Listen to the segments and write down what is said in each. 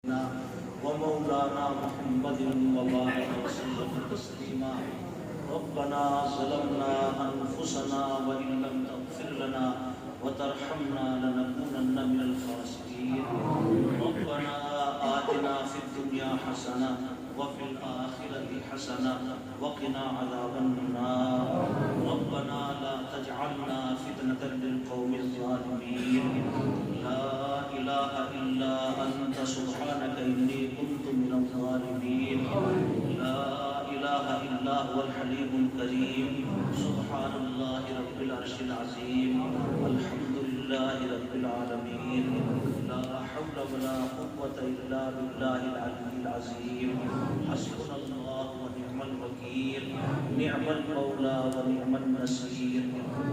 ومولانا محمد وبارك وسلم تسليما ربنا ظلمنا أنفسنا وإن لم تغفر لنا وترحمنا لنكونن من الخاسرين ربنا آتنا في الدنيا حسنة وفي الآخرة حسنة وقنا عذاب النار ربنا لا تجعلنا فتنة للقوم الظالمين لا إله إلا أنت سبحانك إني كنت من الظالمين لا إله إلا هو الحليم الكريم سبحان الله رب العرش العظيم الحمد لله رب العالمين لا حول ولا قوة إلا بالله العلي العظيم حسبنا الله ونعم الوكيل نعم المولى ونعم النصير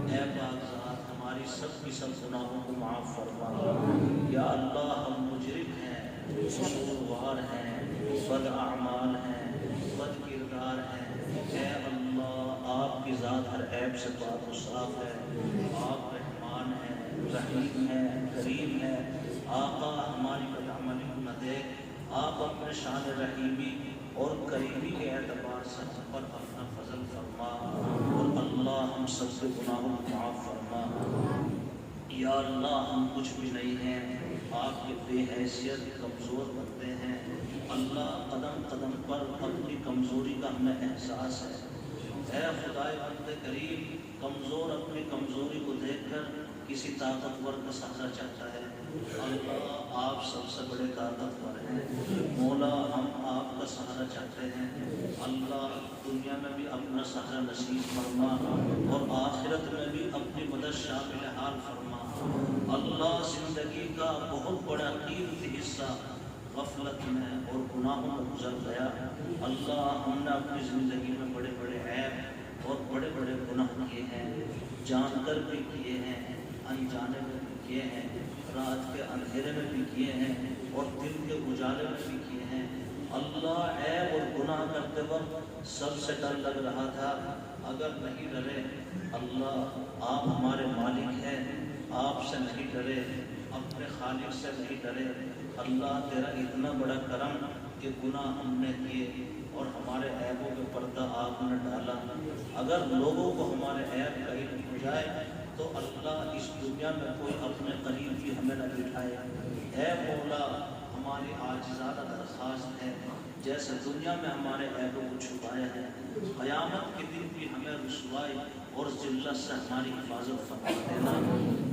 اے پاک ذات ہماری سب کی سب گناہوں کو معاف فرما یا اللہ ہم مجرم ہیں قصوروار ہیں بد اعمال ہیں بد کردار ہیں اے اللہ آپ کی ذات ہر عیب سے پاک و صاف ہے آپ رحمان ہیں رحیم ہیں کریم ہیں آقا ہماری بدعملی کو نہ دیکھ آپ اپنے شان رحیمی اور کریمی کے اعتبار سے ہم پر اپنا فضل فرما اور اللہ ہم سب سے گناہوں کو معاف فرما یا اللہ ہم کچھ بھی نہیں ہیں آپ کے بے حیثیت کمزور بنتے ہیں اللہ قدم قدم پر اپنی کمزوری کا ہمیں احساس ہے اے خدائے بند کریم کمزور اپنی کمزوری کو دیکھ کر کسی طاقتور کا سہارا چاہتا ہے اللہ آپ سب سے بڑے طاقتور ہیں مولا ہم آپ کا سہارا چاہتے ہیں اللہ دنیا میں بھی اپنا سہارا نصیب فرما اور آخرت میں بھی اپنی مدد شامل حال فرما اللہ زندگی کا بہت بڑا قیمتی حصہ غفلت میں اور گناہوں میں گزر گیا اللہ ہم نے اپنی زندگی میں بڑے بڑے عیب اور بڑے بڑے گناہ کیے ہیں جان کر بھی کیے ہیں انجانے میں بھی کیے ہیں رات کے اندھیرے میں بھی کیے ہیں اور دن کے اجالے میں بھی کیے ہیں اللہ عیب اور گناہ کرتے وقت سب سے ڈر لگ رہا تھا اگر نہیں ڈرے اللہ آپ ہمارے مالک ہیں آپ سے نہیں ڈرے اپنے خالق سے نہیں ڈرے اللہ تیرا اتنا بڑا کرم کہ گناہ ہم نے کیے اور ہمارے عیبوں پہ پردہ آپ نے ڈالا اگر لوگوں کو ہمارے عیب کا علم ہو جائے تو اللہ اس دنیا میں کوئی اپنے قریب بھی ہمیں نہ بٹھائے اے مولا ہماری عاجزانہ درخواست ہے جیسے دنیا میں ہمارے عیبوں کو چھپایا ہے قیامت کے دن بھی ہمیں رسوائی اور ذلت سے ہماری حفاظت فرما دینا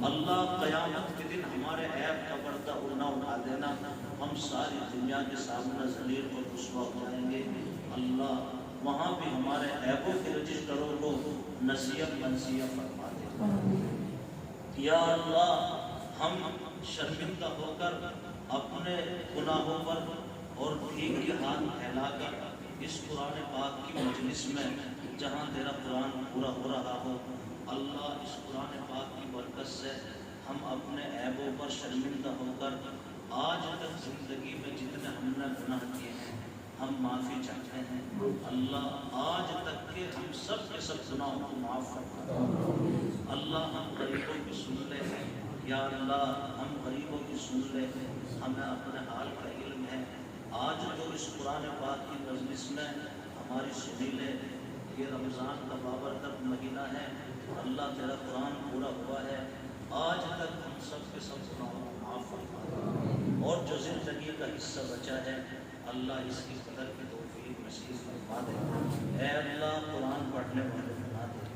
اللہ قیامت کے دن ہمارے عیب کا پردہ نہ اٹھا دینا ہم ساری دنیا کے سامنے ذلیل اور رسوا ہو جائیں گے اللہ وہاں بھی ہمارے عیبوں کے رجسٹروں کو نصیحت منصیہ فرما دے یا اللہ ہم شرمندہ ہو کر اپنے گناہوں پر اور بھیگ کے ہاتھ پھیلا کر اس قرآن پاک کی مجلس میں جہاں تیرا قرآن پورا ہو رہا ہو اللہ اس قرآن پاک کی برکت سے ہم اپنے عیبوں پر شرمندہ ہو کر آج تک زندگی میں جتنے ہم نے گناہ کیے ہیں ہم معافی چاہتے ہیں اللہ آج تک کے ہم سب کے سب گناہوں کو معاف فرما اللہ ہم غریبوں کی سن لے یا اللہ ہم غریبوں کی سن لے ہمیں اپنے حال کا علم ہے آج جو اس قرآن پاک کی مجلس میں ہماری سنی لے یہ رمضان کا بابرکت مہینہ ہے اللہ تیرا قرآن پورا ہوا ہے آج تک ہم سب کے سب گناہوں کو معاف فرما اور جو زندگی کا حصہ بچا ہے اللہ اس کی قدر کی توفیق نصیب فرما دے اے اللہ قرآن پڑھنے والے بنا دے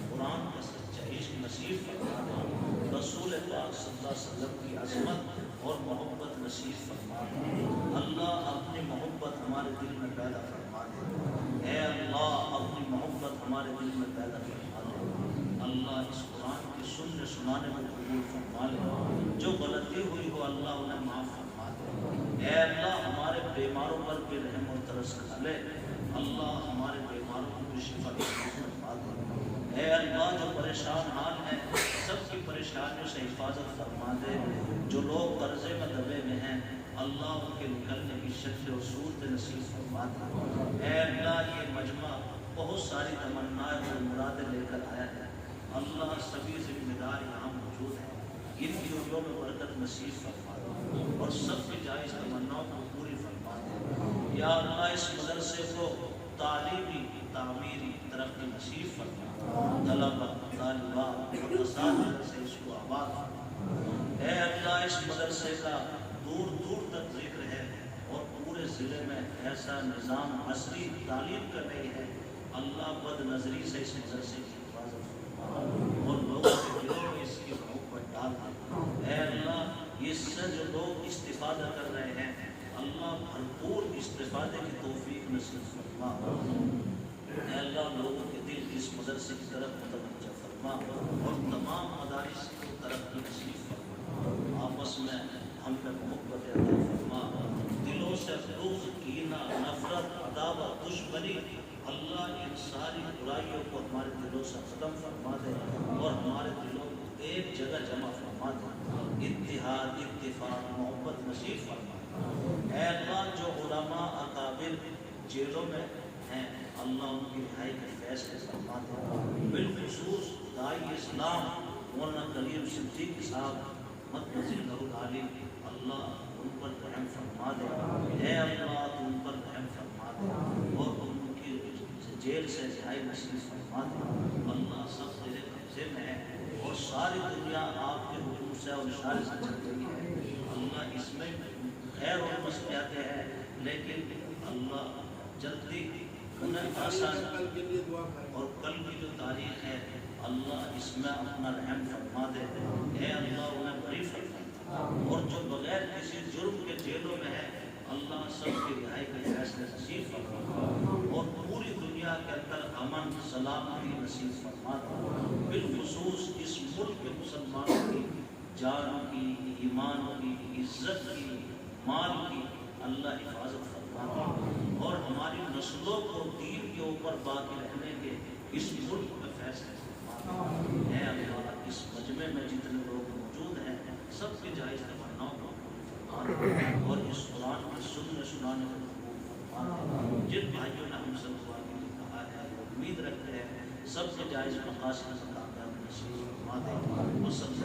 قرآن کا سچا عشق نصیب فرما دے رسول پاک صلی اللہ علیہ وسلم کی عظمت اور محبت نصیب فرما دے اللہ اپنی محبت ہمارے دل میں پیدا فرما دے اے اللہ اپنی محبت ہمارے دل میں پیدا فرما دے اللہ اس قرآن کی سننے سنانے میں قبول فرما لے جو غلطی ہوئی ہو اللہ انہیں معاف فرما دے اے اللہ ہمارے بیماروں پر بھی رحم اور ترس کھا لے اللہ ہمارے بیماروں کو بھی شفا فرما دے اے اللہ جو پریشان حال ہیں سب کی پریشانیوں سے حفاظت فرما دے جو لوگ قرضے میں دبے ہوئے ہیں اللہ ان کے نکلنے کی شکل و صورت نصیب فرما دے اے اللہ یہ مجمع بہت ساری تمنائیں اور مرادیں لے کر آیا ہے اللہ سبھی ذمہ دار یہاں موجود ہیں ان کی عمروں میں برکت نصیب فرما دے اور سب کی جائز تمناؤں کو پوری یا اللہ اس مدرسے کو تعلیمی تعمیری ترقی نصیب فرما، طلبہ طالبات اور اساتذہ سے اس کو آباد فرما۔ اے اللہ اس مدرسے کا دور دور تک ذکر ہے اور پورے ضلع میں ایسا نظام عصری تعلیم کا نہیں ہے، اللہ بد نظری سے اس مدرسے کی حفاظت فرما اور لوگوں کے دلوں میں اس کی محبت ڈال دے۔ اے اللہ اس سے جو لوگ استفادہ کر رہے ہیں اللہ بھرپور استفادے کی توفیق نصیب فرما۔ اے اللہ لوگوں کے دل اس مدرسے کی طرف متوجہ فرما اور تمام مدارس کو ترقی نصیب فرما، آپس میں ہم میں محبت عطا فرما، دلوں سے بغض کینہ نفرت عداوت دشمنی اللہ ان ساری برائیوں کو ہمارے دلوں سے ختم فرما دے اور ہمارے دلوں کو ایک جگہ جمع فرما دے، اتحاد اتفاق محبت نصیب فرما۔ اے اللہ جو علماء اکابر جیلوں میں ہیں اللہ ان کی رہائی کے فیصلے فرما دے، بالخصوص داعی اسلام مولانا کریم صدیق صاحب مدنظر العالی اللہ ان پر رحم فرما دے۔ اے اللہ تو ان پر رحم فرما دے اور ان کی جیل سے رہائی نصیب فرما دے۔ اللہ سب تیرے قبضے میں ہے اور ساری دنیا آپ کے حکم سے اور اشارے سے چل رہی ہے، اللہ اس میں خیر اور مصلحت ہے، لیکن اللہ جلدی انہیں آسان اور کل کی جو تاریخ ہے اللہ اس میں اپنا رحم فرما دے۔ اے اللہ انہیں بری فرما اور جو بغیر کسی جرم کے جیلوں میں ہے اللہ سب کی رہائی کے فیصلے نصیب فرما اور پوری دنیا کے اندر امن سلامتی نصیب فرما دے، بالخصوص اس ملک کے مسلمانوں کی جان کی ایمان کی عزت کی مال کی اللہ حفاظت فرما دے اور ہماری نسلوں کو دین کے اوپر باقی رہنے کے اس ملک میں فیصلے فرما دے۔ اے اللہ اس مجمع میں جتنے لوگ موجود ہیں سب کی جائز تمناؤں کو فرما دے اور اس قرآن کی سنانے کو قبول فرما دے۔ جن بھائیوں نے ہم سب کو آگے کہا ہے امید رکھتے ہیں سب کے جائز مقاصد کا کامیاب نصیب فرما دے۔